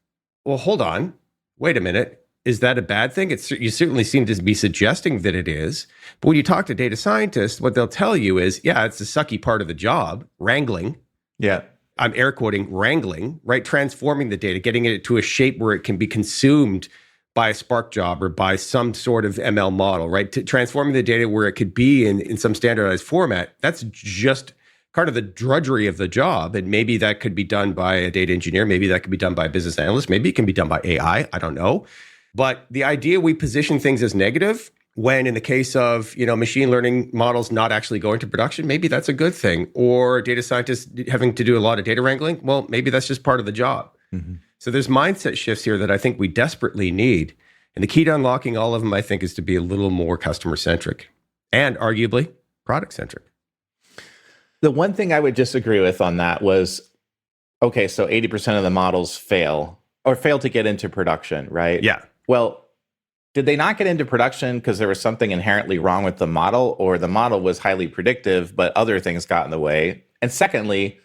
Well, hold on. Wait a minute. Is that a bad thing? You certainly seem to be suggesting that it is. But when you talk to data scientists, what they'll tell you is, yeah, it's the sucky part of the job, wrangling. Yeah. I'm air quoting wrangling, right? Transforming the data, getting it to a shape where it can be consumed by a Spark job or by some sort of ML model, right? Transforming the data where it could be in some standardized format. That's just kind of the drudgery of the job. And maybe that could be done by a data engineer. Maybe that could be done by a business analyst. Maybe it can be done by AI. I don't know. But the idea we position things as negative, when in the case of, machine learning models not actually going to production, maybe that's a good thing. Or data scientists having to do a lot of data wrangling, well, maybe that's just part of the job. Mm-hmm. So there's mindset shifts here that I think we desperately need. And the key to unlocking all of them, I think, is to be a little more customer-centric and arguably product-centric. The one thing I would disagree with on that was, okay, so 80% of the models fail to get into production, right? Yeah. Well, did they not get into production because there was something inherently wrong with the model, or the model was highly predictive, but other things got in the way? And secondly,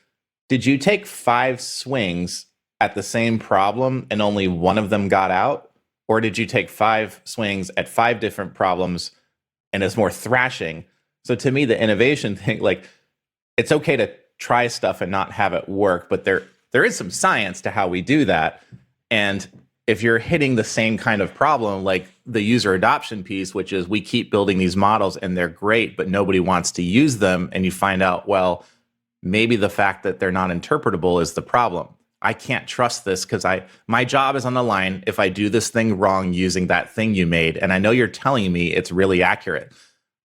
did you take 5 swings at the same problem and only one of them got out? Or did you take 5 swings at 5 different problems and it's more thrashing? So to me, the innovation thing, like, it's okay to try stuff and not have it work, but there is some science to how we do that. And if you're hitting the same kind of problem, like the user adoption piece, which is we keep building these models and they're great, but nobody wants to use them, and you find out, well, maybe the fact that they're not interpretable is the problem. I can't trust this because my job is on the line if I do this thing wrong using that thing you made. And I know you're telling me it's really accurate,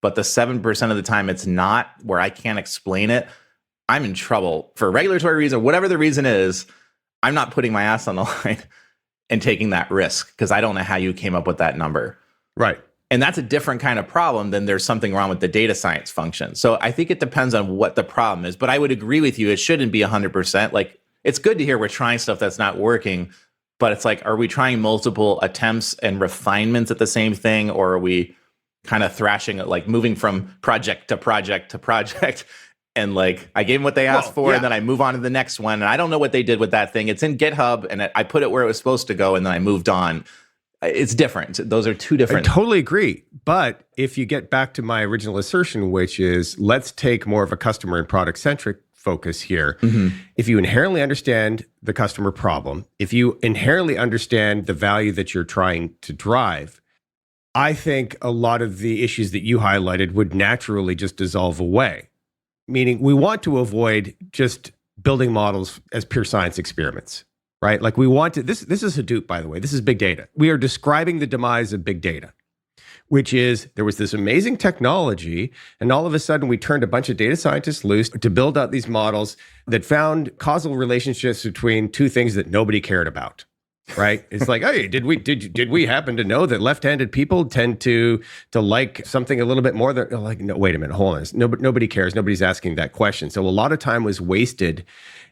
but the 7% of the time it's not, where I can't explain it, I'm in trouble for a regulatory reason, whatever the reason is. I'm not putting my ass on the line and taking that risk because I don't know how you came up with that number. Right. And that's a different kind of problem than there's something wrong with the data science function. So I think it depends on what the problem is. But I would agree with you, it shouldn't be 100%. Like, it's good to hear we're trying stuff that's not working, but it's like, are we trying multiple attempts and refinements at the same thing? Or are we kind of thrashing it, like moving from project to project to project? And like, I gave them what they asked for, and then I move on to the next one. And I don't know what they did with that thing. It's in GitHub, and I put it where it was supposed to go, and then I moved on. It's different. Those are two different. I totally agree. But if you get back to my original assertion, which is let's take more of a customer and product-centric focus here. Mm-hmm. If you inherently understand the customer problem, if you inherently understand the value that you're trying to drive, I think a lot of the issues that you highlighted would naturally just dissolve away. Meaning we want to avoid just building models as pure science experiments, right? Like we want to, this is Hadoop, by the way, this is big data. We are describing the demise of big data, which is there was this amazing technology, and all of a sudden we turned a bunch of data scientists loose to build out these models that found causal relationships between two things that nobody cared about. Right? It's like, hey, did we happen to know that left-handed people tend to like something a little bit more? Than like, no, wait a minute, hold on. Nobody cares. Nobody's asking that question. So a lot of time was wasted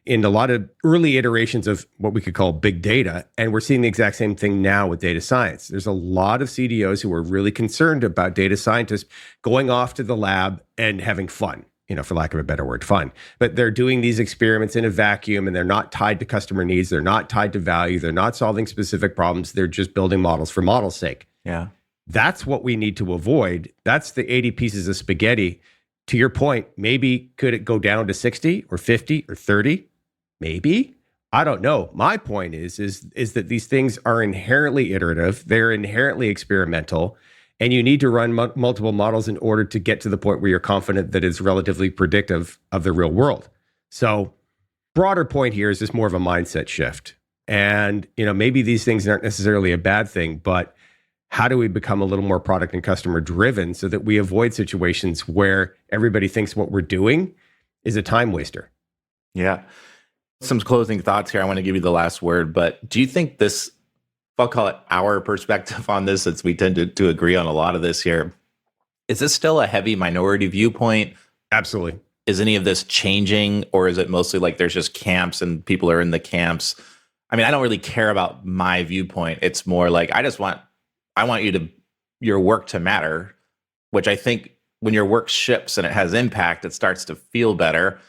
in a lot of early iterations of what we could call big data, and we're seeing the exact same thing now with data science. There's a lot of CDOs who are really concerned about data scientists going off to the lab and having fun. For lack of a better word, fun. But they're doing these experiments in a vacuum, and they're not tied to customer needs. They're not tied to value. They're not solving specific problems. They're just building models for model's sake. Yeah. That's what we need to avoid. That's the 80 pieces of spaghetti. To your point, maybe could it go down to 60 or 50 or 30? Maybe. I don't know. My point is that these things are inherently iterative. They're inherently experimental. And you need to run multiple models in order to get to the point where you're confident that it's relatively predictive of the real world. So broader point here is just more of a mindset shift. And, maybe these things aren't necessarily a bad thing, but how do we become a little more product and customer driven so that we avoid situations where everybody thinks what we're doing is a time waster? Yeah. Some closing thoughts here. I want to give you the last word, but do you think this, I'll call it our perspective on this, since we tend to agree on a lot of this here, is this still a heavy minority viewpoint? Absolutely. Is any of this changing, or is it mostly like there's just camps and people are in the camps? I mean, I don't really care about my viewpoint. It's more like I want your work to matter, which I think when your work ships and it has impact, it starts to feel better.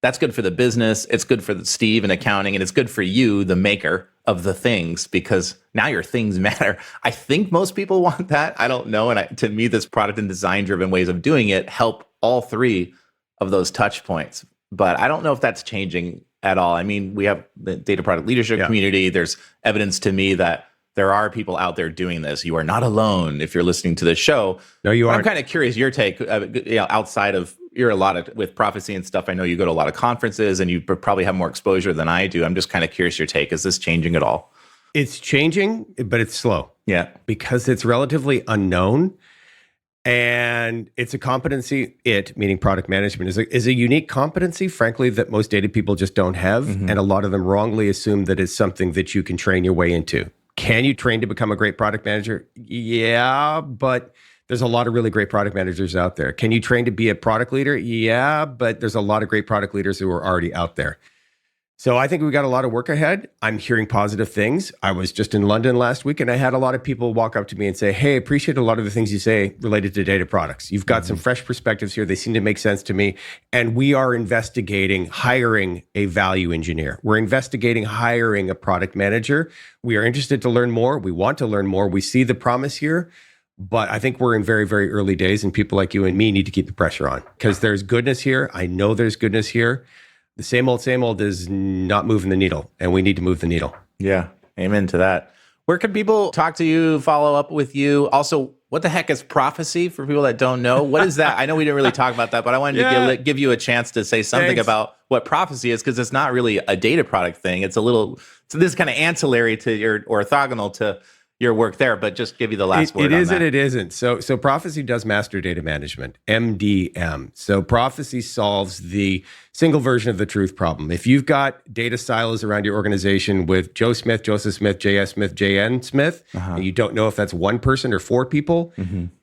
That's good for the business. It's good for Steve in accounting, and it's good for you, the maker of the things, because now your things matter. I think most people want that. I don't know. And to me, this product and design driven ways of doing it help all three of those touch points. But I don't know if that's changing at all. I mean, we have the data product leadership community. There's evidence to me that there are people out there doing this. You are not alone if you're listening to this show. No, you aren't. I'm kind of curious your take, outside of, you're a lot of, with prophecy and stuff, I know you go to a lot of conferences and you probably have more exposure than I do. I'm just kind of curious your take. Is this changing at all? It's changing, but it's slow. Yeah. Because it's relatively unknown. And it's a competency, meaning product management, is a unique competency, frankly, that most data people just don't have. And a lot of them wrongly assume that it's something that you can train your way into. Can you train to become a great product manager? Yeah, but there's a lot of really great product managers out there. Can you train to be a product leader? Yeah, but there's a lot of great product leaders who are already out there. So I think we got a lot of work ahead. I'm hearing positive things. I was just in London last week, and I had a lot of people walk up to me and say, hey, I appreciate a lot of the things you say related to data products. You've got some fresh perspectives here. They seem to make sense to me. And we are investigating hiring a value engineer. We're investigating hiring a product manager. We are interested to learn more. We want to learn more. We see the promise here. But I think we're in very, very early days, and people like you and me need to keep the pressure on because there's goodness here. I know there's goodness here. The same old is not moving the needle, and we need to move the needle. Yeah, amen to that. Where can people talk to you, follow up with you? Also, what the heck is prophecy for people that don't know? What is that? I know we didn't really talk about that, but I wanted to give you a chance to say something about what prophecy is, because it's not really a data product thing. It's this is kind of ancillary to your orthogonal to your work there, but just give you the last word. It is and it isn't. So Prophecy does master data management, MDM. So Prophecy solves the single version of the truth problem. If you've got data silos around your organization with Joe Smith, Joseph Smith, J.S. Smith, J.N. Smith, and you don't know if that's one person or four people,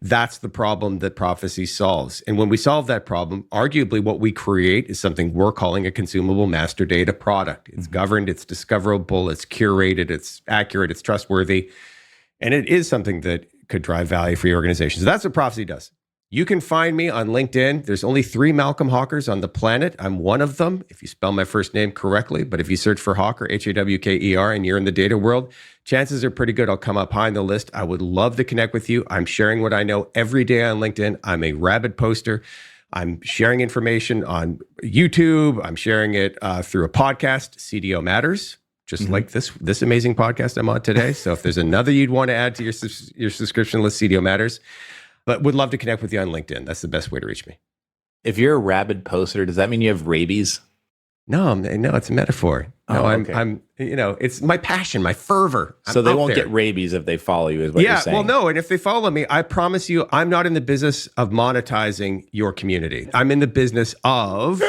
that's the problem that Prophecy solves. And when we solve that problem, arguably what we create is something we're calling a consumable master data product. It's governed, it's discoverable, it's curated, it's accurate, it's trustworthy. And it is something that could drive value for your organization. So that's what Prophecy does. You can find me on LinkedIn. There's only 3 Malcom Hawkers on the planet. I'm one of them, if you spell my first name correctly. But if you search for Hawker, Hawker, and you're in the data world, chances are pretty good I'll come up high on the list. I would love to connect with you. I'm sharing what I know every day on LinkedIn. I'm a rabid poster. I'm sharing information on YouTube. I'm sharing it through a podcast, CDO Matters. Just like this amazing podcast I'm on today. So if there's another you'd want to add to your subscription list, CDO Matters. But would love to connect with you on LinkedIn. That's the best way to reach me. If you're a rabid poster, does that mean you have rabies? No, it's a metaphor. No, okay. I'm it's my passion, my fervor. So they won't get rabies if they follow you, is what you're saying. Well, no, and if they follow me, I promise you, I'm not in the business of monetizing your community. I'm in the business of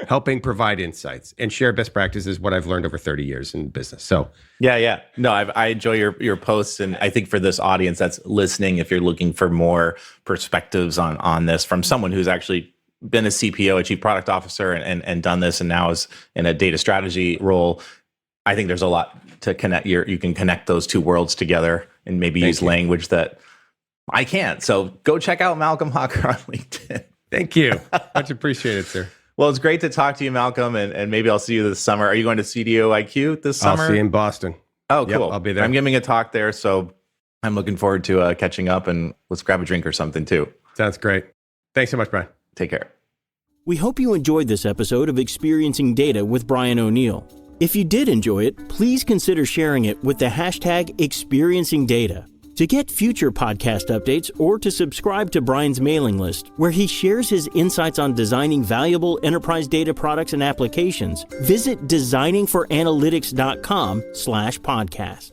helping provide insights and share best practices, what I've learned over 30 years in business. So yeah. No, I enjoy your posts, and I think for this audience that's listening, if you're looking for more perspectives on this from someone who's actually been a CPO, a chief product officer, and done this, and now is in a data strategy role, I think there's a lot to connect. You can connect those two worlds together and maybe use language that I can't. So go check out Malcom Hawker on LinkedIn. Thank you. Much appreciated, sir. Well, it's great to talk to you, Malcom, and maybe I'll see you this summer. Are you going to CDO IQ this summer? I'll see you in Boston. Oh, cool. Yep, I'll be there. I'm giving a talk there, so I'm looking forward to catching up, and let's grab a drink or something too. Sounds great. Thanks so much, Brian. Take care. We hope you enjoyed this episode of Experiencing Data with Brian O'Neill. If you did enjoy it, please consider sharing it with the hashtag #ExperiencingData. To get future podcast updates or to subscribe to Brian's mailing list, where he shares his insights on designing valuable enterprise data products and applications, visit designingforanalytics.com/podcast.